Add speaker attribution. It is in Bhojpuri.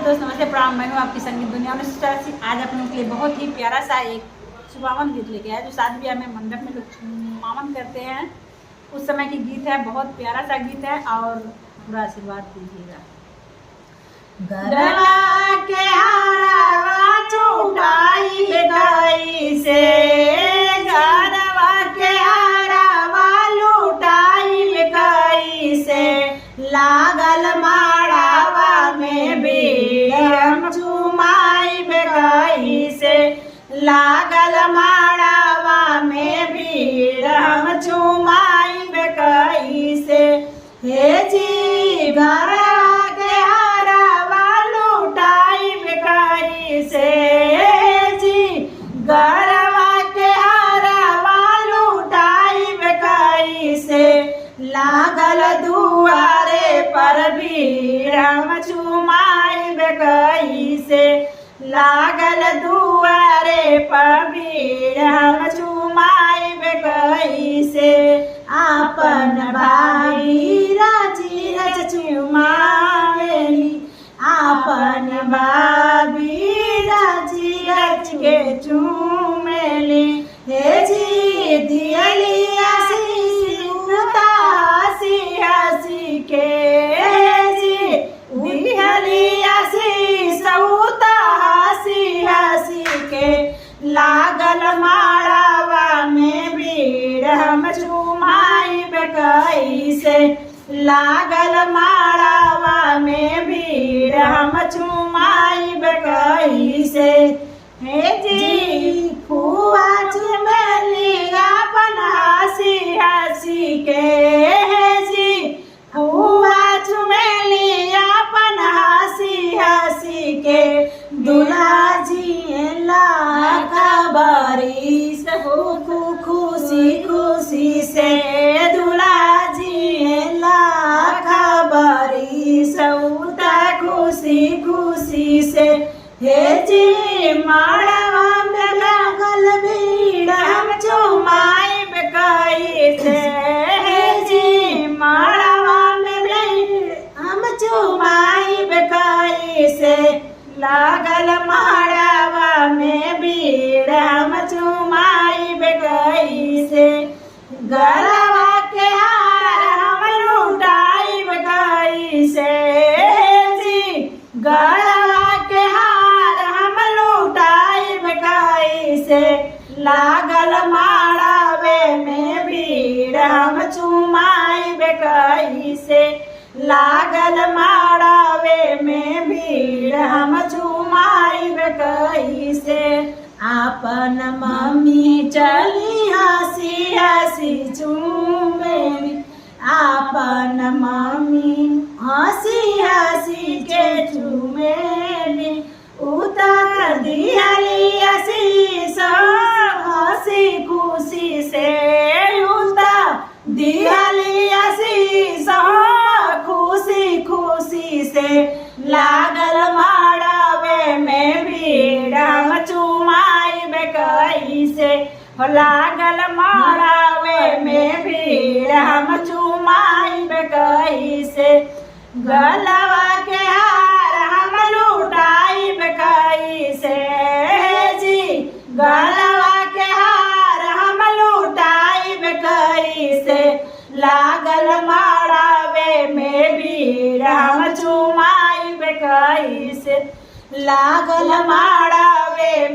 Speaker 1: दोस्त नमस्ते प्रणाम। मैं हूँ आपकी संगीत दुनिया में सिस्टर। आज आप लोगों के लिए बहुत ही प्यारा सा एक सुबावन गीत लेके आया जो शादी ब्याह में मंडप में लोग मामन करते हैं उस समय की गीत है। बहुत प्यारा सा गीत है और पूरा आशीर्वाद दीजिएगा।
Speaker 2: गरवा के हारवा चुटाई गई से, गरवा के हारवा लुटाई गई से, लागल माड़ावा में भीड़ चुमाई गई से, लागल माड़ावा में भीड़ हम चुमाई गई से। हे जी गरवा के हारवा लुटाई गई से, जी गरवा के हारवा लुटाई गई से, लागल दुआरे पर भीड़ हम चुमाई गई से, लागल दुआरे पर भीड़ हम चुमाई गई से। आपन भाई राजी रच चुमावेली, आपन भाभी राजी रच के चुमेली। हे जी दियली आशीष उता हसी हसी के, जी दियली आशीष उता हसी हसी के, लागल माड़ावा में भीड़ हम चुमाई गई से, लागल माड़ावा में भीड़ हम चुमाई गई से। हे जी फुआ चुमेली अपन हसी हसी के, हे जी फुआ चुमेली अपन हसी हसी के, दूल्हा जी लाख बरिस खुशी खुशी से, दूल्हा जी लाख बरिस खुशी खुशी से। हे जी माड़वा में लागल भीड़ हम चुमाई गई से, हे जी माड़वा में भीड़ हम चुमाई गई से, लागल माड़वा में भीड़ हम चुमाई गई से। गरवा के हार हम लुटाई गई से, जी गरवा के हार हम लुटाई गई से, लागल माड़ावे में भीड़ हम चुमाई गई से, लागल माड़ावे में भीड़ हम चुमाई गई से। आपन मम्मी चली हसी हसी चुमेली, आपन मम्मी हसी हसी के चुमेली, उतर दियली आशीष हसी खुशी से, उतर दियली आशीष खुशी खुशी से, लागल माड़ावे में भीड़ हम चुमाई गई से, लागल माड़ावे में भीड़ हम चुमाई गई से। गलवा के हार हम लुटाई गई से, जी गलवा के हार हम लुटाई गई से, लागल माड़ावे में भीड़ हम चुमाई गई से, लागल माड़ावे